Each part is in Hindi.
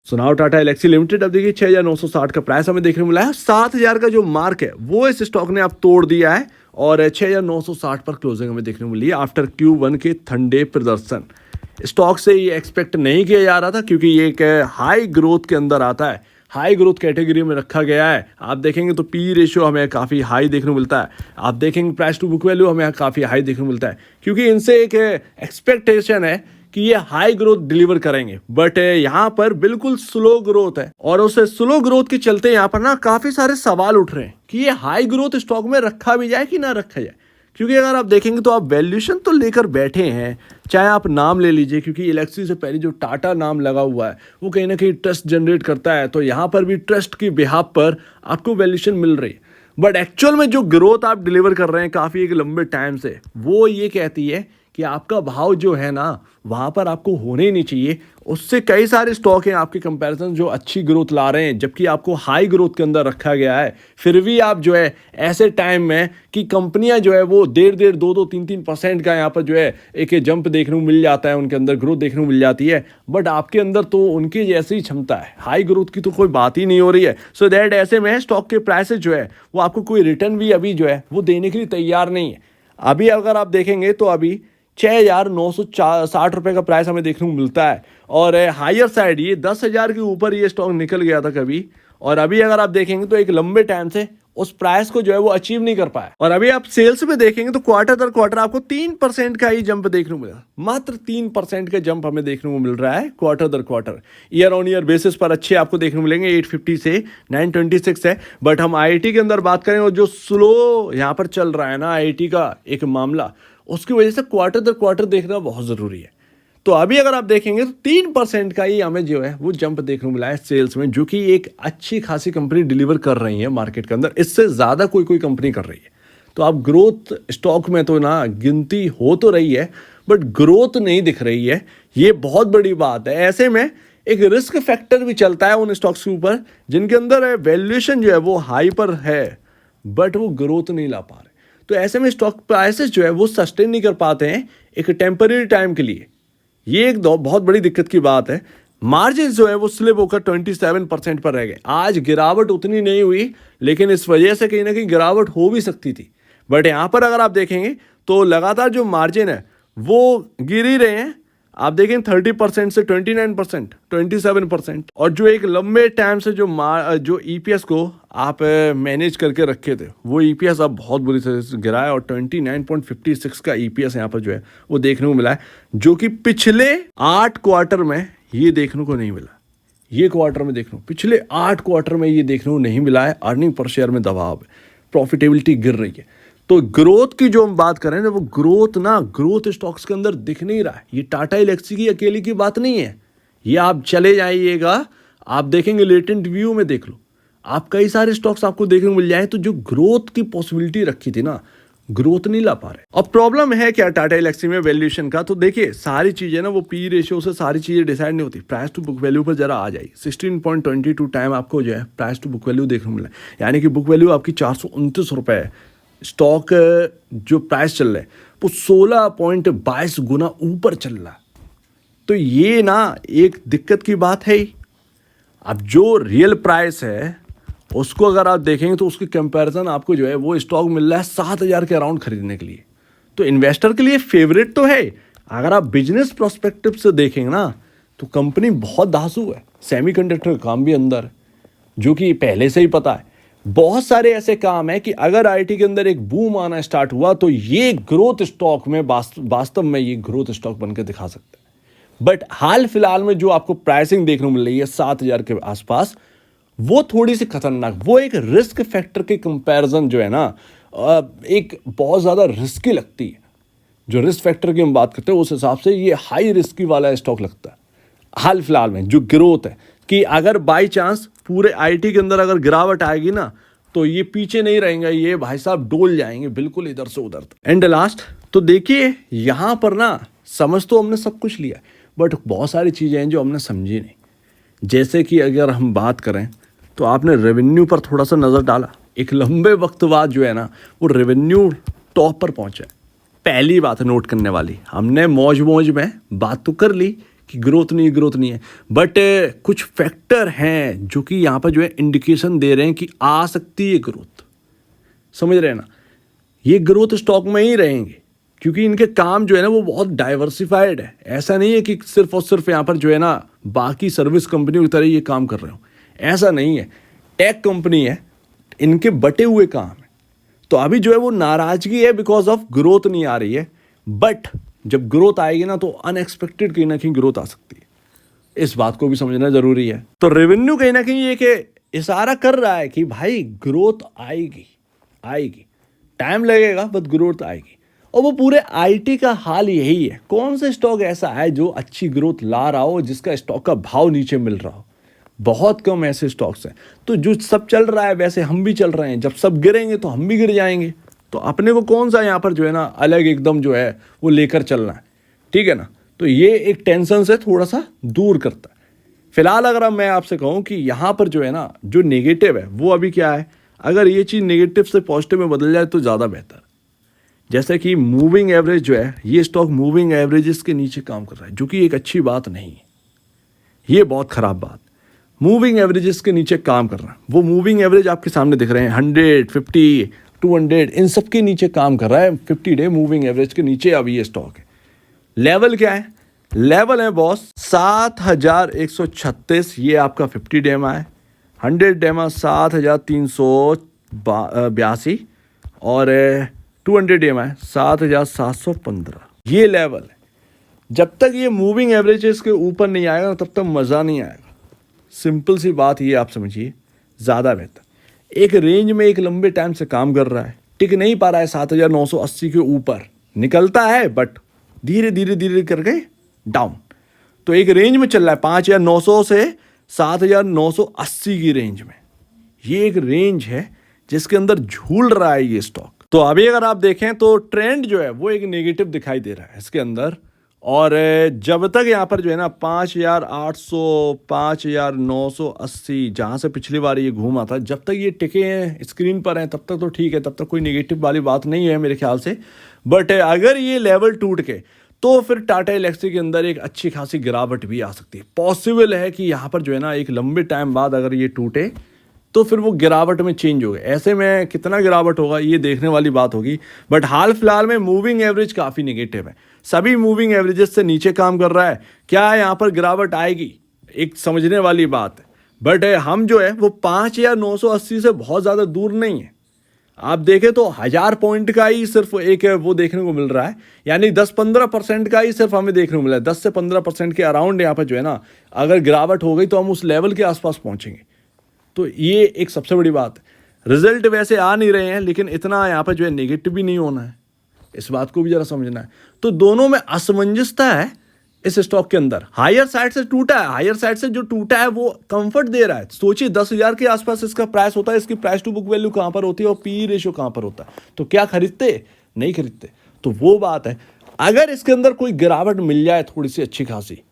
सुनाओ टाटा एलेक्सी लिमिटेड अब देखिए 6,960 का प्राइस हमें देखने को मिला है। 7,000 का जो मार्क है वो इस स्टॉक ने अब तोड़ दिया है और 6,960 पर क्लोजिंग हमें देखने को मिली है आफ्टर Q1 के ठंडे प्रदर्शन। स्टॉक से ये एक्सपेक्ट नहीं किया जा रहा था क्योंकि ये एक हाई ग्रोथ के अंदर आता है, हाई ग्रोथ कैटेगरी में रखा गया है। आप देखेंगे तो पी रेशियो हमें काफ़ी हाई देखने को मिलता है, आप देखेंगे प्राइस टू बुक वैल्यू हमें काफ़ी हाई देखने को मिलता है क्योंकि इनसे एक एक्सपेक्टेशन है कि ये हाई ग्रोथ डिलीवर करेंगे। बट यहाँ पर बिल्कुल स्लो ग्रोथ है और उस स्लो ग्रोथ के चलते यहाँ पर ना काफ़ी सारे सवाल उठ रहे हैं कि ये हाई ग्रोथ स्टॉक में रखा भी जाए कि ना रखा जाए। क्योंकि अगर आप देखेंगे तो आप वैल्यूएशन तो लेकर बैठे हैं, चाहे आप नाम ले लीजिए क्योंकि एलेक्सी से पहले जो टाटा नाम लगा हुआ है वो कहीं ना कहीं ट्रस्ट जनरेट करता है, तो यहाँ पर भी ट्रस्ट की बिहाफ पर आपको वैल्यूएशन मिल रही है। बट एक्चुअल में जो ग्रोथ आप डिलीवर कर रहे हैं काफ़ी एक लंबे टाइम से, वो ये कहती है कि आपका भाव जो है ना वहाँ पर आपको होने ही नहीं चाहिए। उससे कई सारे स्टॉक हैं आपके कंपैरिजन जो अच्छी ग्रोथ ला रहे हैं जबकि आपको हाई ग्रोथ के अंदर रखा गया है, फिर भी आप जो है ऐसे टाइम में कि कंपनियां जो है वो 1.5 2 3% का यहाँ पर जो है एक जंप देखने को मिल जाता है, उनके अंदर ग्रोथ देखने को मिल जाती है। बट आपके अंदर तो उनकी जैसी ही क्षमता है, हाई ग्रोथ की तो कोई बात ही नहीं हो रही है। सो दैट ऐसे में स्टॉक के प्राइसेस जो है वो आपको कोई रिटर्न भी अभी जो है वो देने के लिए तैयार नहीं है। अभी अगर आप देखेंगे तो अभी 6,960 रुपये का प्राइस हमें देखने को मिलता है और हायर साइड ये 10,000 के ऊपर ये स्टॉक निकल गया था कभी, और अभी अगर आप देखेंगे तो एक लंबे टाइम से उस प्राइस को जो है वो अचीव नहीं कर पाया। और अभी आप सेल्स में देखेंगे तो क्वार्टर दर क्वार्टर आपको 3% का ही जंप देखने को मिला, मात्र 3% का जंप हमें देखने को मिल रहा है क्वार्टर दर quarter. Year on year basis पर अच्छे आपको देखने को मिलेंगे, 850 से 926 है। बट हम IIT के अंदर बात करें और जो स्लो यहाँ पर चल रहा है ना IIT का एक मामला, उसकी वजह से क्वार्टर दर क्वार्टर देखना बहुत ज़रूरी है। तो अभी अगर आप देखेंगे तो 3% का ही हमें जो है वो जंप देखने को मिला है सेल्स में, जो कि एक अच्छी खासी कंपनी डिलीवर कर रही है मार्केट के अंदर, इससे ज़्यादा कोई कंपनी कर रही है। तो आप ग्रोथ स्टॉक में तो ना गिनती हो तो रही है बट ग्रोथ नहीं दिख रही है, ये बहुत बड़ी बात है। ऐसे में एक रिस्क फैक्टर भी चलता है उन स्टॉक्स के ऊपर जिनके अंदर वैल्यूएशन जो है वो हाई पर है बट वो ग्रोथ नहीं ला पा रहे। तो ऐसे में स्टॉक प्राइसेस जो है वो सस्टेन नहीं कर पाते हैं एक टेम्पररी टाइम के लिए, ये एक बहुत बड़ी दिक्कत की बात है। मार्जिन जो है वो स्लिप होकर 27% पर रह गए। आज गिरावट उतनी नहीं हुई लेकिन इस वजह से कहीं ना कहीं गिरावट हो भी सकती थी। बट यहाँ पर अगर आप देखेंगे तो लगातार जो मार्जिन है वो गिर ही रहे हैं। आप देखें 30% से 29%, 27%, और जो एक लंबे टाइम से जो EPS को आप मैनेज करके रखे थे वो EPS अब बहुत बुरी तरह से गिरा है और 29.56 का EPS यहाँ पर जो है वो देखने को मिला है, जो कि पिछले 8 क्वार्टर में ये देखने को नहीं मिला। ये क्वार्टर में देखने को, पिछले 8 क्वार्टर में ये देखने को नहीं मिला है। अर्निंग पर शेयर में दबाव है, प्रॉफिटेबिलिटी गिर रही है। तो ग्रोथ की जो हम बात करें ना वो ग्रोथ स्टॉक्स के अंदर दिख नहीं रहा है। ये टाटा एलेक्सी की अकेली की बात नहीं है, ये आप चले जाइएगा, आप देखेंगे लेटेंट व्यू में देख लो, आप कई सारे स्टॉक्स आपको देखने को मिल जाए तो जो ग्रोथ की पॉसिबिलिटी रखी थी ना ग्रोथ नहीं ला पा रहे। अब प्रॉब्लम है क्या टाटा एलेक्सी में वैल्यूएशन का, तो देखिए सारी चीजें ना वो पी रेशियो से सारी चीजें डिसाइड नहीं होती। प्राइस टू बुक वैल्यू पर जरा आ जाए, 16.22 टाइम आपको जो है प्राइस टू बुक वैल्यू देखने को मिला, यानी कि बुक वैल्यू आपकी 429 रुपये है। स्टॉक जो प्राइस चल रहा है वो 16.22 गुना ऊपर चल रहा है। तो ये ना एक दिक्कत की बात है। अब जो रियल प्राइस है उसको अगर आप देखेंगे तो उसकी कंपैरिजन आपको जो है वो स्टॉक मिल रहा है 7,000 के अराउंड खरीदने के लिए। तो इन्वेस्टर के लिए फेवरेट तो है। अगर आप बिजनेस प्रोस्पेक्टिव से देखेंगे ना तो कंपनी बहुत धांसू है, सेमीकंडक्टर काम भी अंदर है जो कि पहले से ही पता है। बहुत सारे ऐसे काम है कि अगर IIT के अंदर एक बूम आना स्टार्ट हुआ तो ये ग्रोथ स्टॉक में वास्तव में ये ग्रोथ स्टॉक बनकर दिखा सकता है। बट हाल फिलहाल में जो आपको प्राइसिंग देखने को मिल रही है 7,000 के आसपास, वो थोड़ी सी खतरनाक, वो एक रिस्क फैक्टर के कंपैरिजन जो है ना एक बहुत ज़्यादा रिस्की लगती है। जो रिस्क फैक्टर की हम बात करते हैं उस हिसाब से ये हाई रिस्की वाला स्टॉक लगता है हाल फिलहाल में। जो ग्रोथ है कि अगर बाई चांस पूरे IIT के अंदर अगर गिरावट आएगी ना तो ये पीछे नहीं रहेंगे, ये भाई साहब डोल जाएंगे बिल्कुल इधर से उधर। एंड लास्ट तो देखिए यहाँ पर ना समझ तो हमने सब कुछ लिया बट बहुत सारी चीज़ें हैं जो हमने समझी नहीं। जैसे कि अगर हम बात करें तो आपने रेवेन्यू पर थोड़ा सा नज़र डाला, एक लंबे वक्त बाद जो है ना वो रेवेन्यू टॉप पर पहुंचा है। पहली बात नोट करने वाली, हमने मौज में बात तो कर ली कि ग्रोथ नहीं है, बट कुछ फैक्टर हैं जो कि यहाँ पर जो है इंडिकेशन दे रहे हैं कि आ सकती है ग्रोथ। समझ रहे हैं ना, ये ग्रोथ स्टॉक में ही रहेंगे क्योंकि इनके काम जो है ना वो बहुत डाइवर्सिफाइड है। ऐसा नहीं है कि सिर्फ और सिर्फ यहाँ पर जो है ना बाकी सर्विस कंपनियों की तरह ये काम कर रहे हो, ऐसा नहीं है। टेक कंपनी है, इनके बटे हुए काम है। तो अभी जो है वो नाराजगी है बिकॉज ऑफ ग्रोथ नहीं आ रही है, बट जब ग्रोथ आएगी ना तो अनएक्सपेक्टेड कहीं ना कहीं ग्रोथ आ सकती है। इस बात को भी समझना जरूरी है। तो रेवेन्यू कहीं ना कहीं ये कि इशारा कर रहा है कि भाई ग्रोथ आएगी, टाइम लगेगा बट ग्रोथ आएगी। और वो पूरे आईटी का हाल यही है। कौन सा स्टॉक ऐसा है जो अच्छी ग्रोथ ला रहा हो, जिसका स्टॉक का भाव नीचे मिल रहा हो? बहुत कम ऐसे स्टॉक्स हैं। तो जो सब चल रहा है वैसे हम भी चल रहे हैं, जब सब गिरेंगे तो हम भी गिर जाएंगे। तो अपने को कौन सा यहाँ पर जो है ना अलग एकदम जो है वो लेकर चलना है, ठीक है ना। तो ये एक टेंशन से थोड़ा सा दूर करता है। फिलहाल अगर मैं आपसे कहूँ कि यहाँ पर जो है ना जो नेगेटिव है वो अभी क्या है, अगर ये चीज़ नेगेटिव से पॉजिटिव में बदल जाए तो ज़्यादा बेहतर। जैसे कि मूविंग एवरेज जो है, ये स्टॉक मूविंग एवरेजेस के नीचे काम कर रहा है, जो कि एक अच्छी बात नहीं है, ये बहुत खराब बात। मूविंग एवरेजेस के नीचे काम कर रहा है, वो मूविंग एवरेज आपके सामने दिख रहे हैं 100, 50, 200, इन सब के नीचे काम कर रहा है। 50 डे मूविंग एवरेज के नीचे अभी ये स्टॉक है। लेवल क्या है? लेवल है बॉस 7136, ये आपका 50 डे में है। 100 डे में 7382 और 200 डे में 7715, ये लेवल है। जब तक ये मूविंग एवरेजेस के ऊपर नहीं आएगा तब तक मज़ा नहीं आएगा। सिंपल सी बात ये आप समझिए, ज़्यादा बेहतर। एक रेंज में एक लंबे टाइम से काम कर रहा है, टिक नहीं पा रहा है 7980 के ऊपर, निकलता है बट धीरे धीरे करके डाउन। तो एक रेंज में चल रहा है 5900 से 7980 की रेंज में। ये एक रेंज है जिसके अंदर झूल रहा है ये स्टॉक। तो अभी अगर आप देखें तो ट्रेंड जो है वो एक नेगेटिव दिखाई दे रहा है इसके अंदर। और जब तक यहाँ पर जो है ना 5800, 5980 जहाँ से पिछली बार ये घूमा था, जब तक ये टिके हैं स्क्रीन पर हैं तब तक तो ठीक है, तब तक कोई नेगेटिव वाली बात नहीं है मेरे ख्याल से। बट अगर ये लेवल टूट के तो फिर टाटा एलेक्सी के अंदर एक अच्छी खासी गिरावट भी आ सकती है। पॉसिबल है कि यहाँ पर जो है ना एक लंबे टाइम बाद अगर ये टूटे तो फिर वो गिरावट में चेंज होगा। ऐसे में कितना गिरावट होगा ये देखने वाली बात होगी। बट हाल फिलहाल में मूविंग एवरेज काफ़ी नेगेटिव है, सभी मूविंग एवरेजेस से नीचे काम कर रहा है। क्या यहाँ पर गिरावट आएगी, एक समझने वाली बात है। बट हम जो है वो 5980 से बहुत ज़्यादा दूर नहीं है। आप देखें तो 1000 पॉइंट का ही सिर्फ एक वो देखने को मिल रहा है, यानी 10-15% का ही सिर्फ हमें देखने को मिला है। 10 से 15% के अराउंड यहाँ पर जो है ना अगर गिरावट हो गई तो हम उस लेवल के आसपास पहुँचेंगे। तो ये एक सबसे बड़ी बात है। रिजल्ट वैसे आ नहीं रहे हैं लेकिन इतना यहाँ पर जो है नेगेटिव भी नहीं होना है, इस बात को भी जरा समझना है। तो दोनों में असमंजसता है इस स्टॉक के अंदर। हायर साइड से टूटा है, हायर साइड से जो टूटा है वो कंफर्ट दे रहा है। सोचिए 10,000 के आसपास इसका प्राइस होता है, इसकी प्राइस टू बुक वैल्यू कहाँ पर होती है और पी रेशियो कहाँ पर होता है, तो क्या खरीदते? नहीं खरीदते। तो वो बात है। अगर इसके अंदर कोई गिरावट मिल जाए थोड़ी सी अच्छी खासी,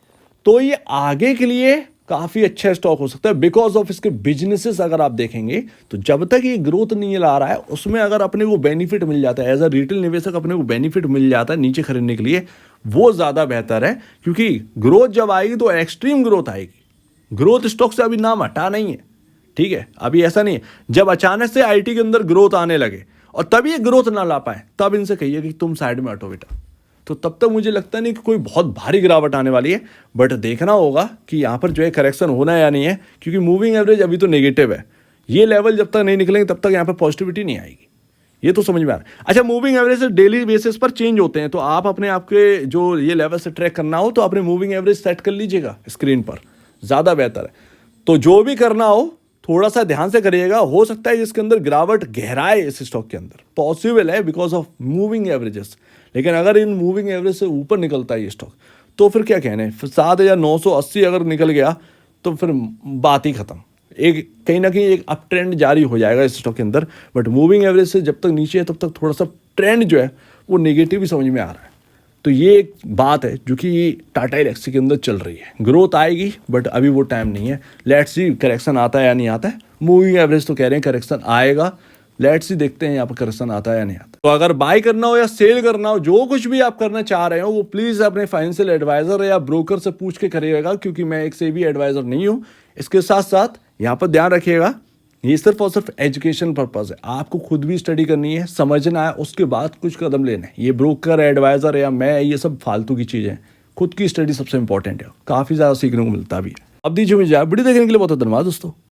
तो ये आगे के लिए काफ़ी अच्छा स्टॉक हो सकता है बिकॉज ऑफ इसके बिजनेसेस। अगर आप देखेंगे तो जब तक ये ग्रोथ नहीं ला रहा है उसमें अगर अपने को बेनिफिट मिल जाता है, एज अ रिटेल निवेशक अपने को बेनिफिट मिल जाता है नीचे खरीदने के लिए, वो ज़्यादा बेहतर है। क्योंकि ग्रोथ जब आएगी तो एक्सट्रीम ग्रोथ आएगी। ग्रोथ स्टॉक से अभी नाम हटा नहीं है, ठीक है। अभी ऐसा नहीं है जब अचानक से आईटी के अंदर ग्रोथ आने लगे और तब ये ग्रोथ ना ला पाए तब इनसे कहिए कि तुम साइड में हटो बेटा। तो तब तक मुझे लगता नहीं कि कोई बहुत भारी गिरावट आने वाली है। बट देखना होगा कि यहाँ पर जो है करेक्शन होना है या नहीं है, क्योंकि मूविंग एवरेज अभी तो नेगेटिव है। ये लेवल जब तक नहीं निकलेंगे तब तक यहाँ पर पॉजिटिविटी नहीं आएगी, ये तो समझ में आ रहा है। अच्छा, मूविंग एवरेज डेली बेसिस पर चेंज होते हैं, तो आप अपने आपके जो ये लेवल से ट्रैक करना हो तो अपने मूविंग एवरेज सेट कर लीजिएगा स्क्रीन पर, ज़्यादा बेहतर है। तो जो भी करना हो थोड़ा सा ध्यान से करिएगा। हो सकता है जिसके अंदर गिरावट गहराए इस स्टॉक के अंदर, पॉसिबल है बिकॉज ऑफ मूविंग एवरेजेस। लेकिन अगर इन मूविंग एवरेज से ऊपर निकलता है ये स्टॉक तो फिर क्या कहने, फिर 7980 अगर निकल गया तो फिर बात ही खत्म। एक कहीं ना कहीं एक अप ट्रेंड जारी हो जाएगा इस स्टॉक के अंदर। बट मूविंग एवरेज से जब तक नीचे है तब तक थोड़ा सा ट्रेंड जो है वो नेगेटिव ही समझ में आ रहा है। तो ये एक बात है जो कि टाटा एलेक्सी के अंदर चल रही है। ग्रोथ आएगी बट अभी वो टाइम नहीं है। लेट्स सी करेक्शन आता है या नहीं आता है। मूविंग एवरेज तो कह रहे हैं करेक्शन आएगा, लेट्स सी देखते हैं यहाँ पर करेक्शन आता है या नहीं आता। तो अगर बाय करना हो या सेल करना हो, जो कुछ भी आप करना चाह रहे हो वो प्लीज अपने फाइनेंशियल एडवाइजर या ब्रोकर से पूछ के करिएगा, क्योंकि मैं एक सेबी एडवाइजर नहीं हूँ। इसके साथ साथ यहाँ पर ध्यान रखिएगा, ये सिर्फ और सिर्फ एजुकेशन पर्पज है। आपको खुद भी स्टडी करनी है, समझना है, उसके बाद कुछ कदम लेना है। ये ब्रोकर एडवाइजर या मैं, ये सब फालतू की चीजें हैं। खुद की स्टडी सबसे इंपॉर्टेंट है, काफी ज्यादा सीखने को मिलता भी है। अब दीजिए मुझे वीडियो देखने के लिए बहुत धन्यवाद दोस्तों।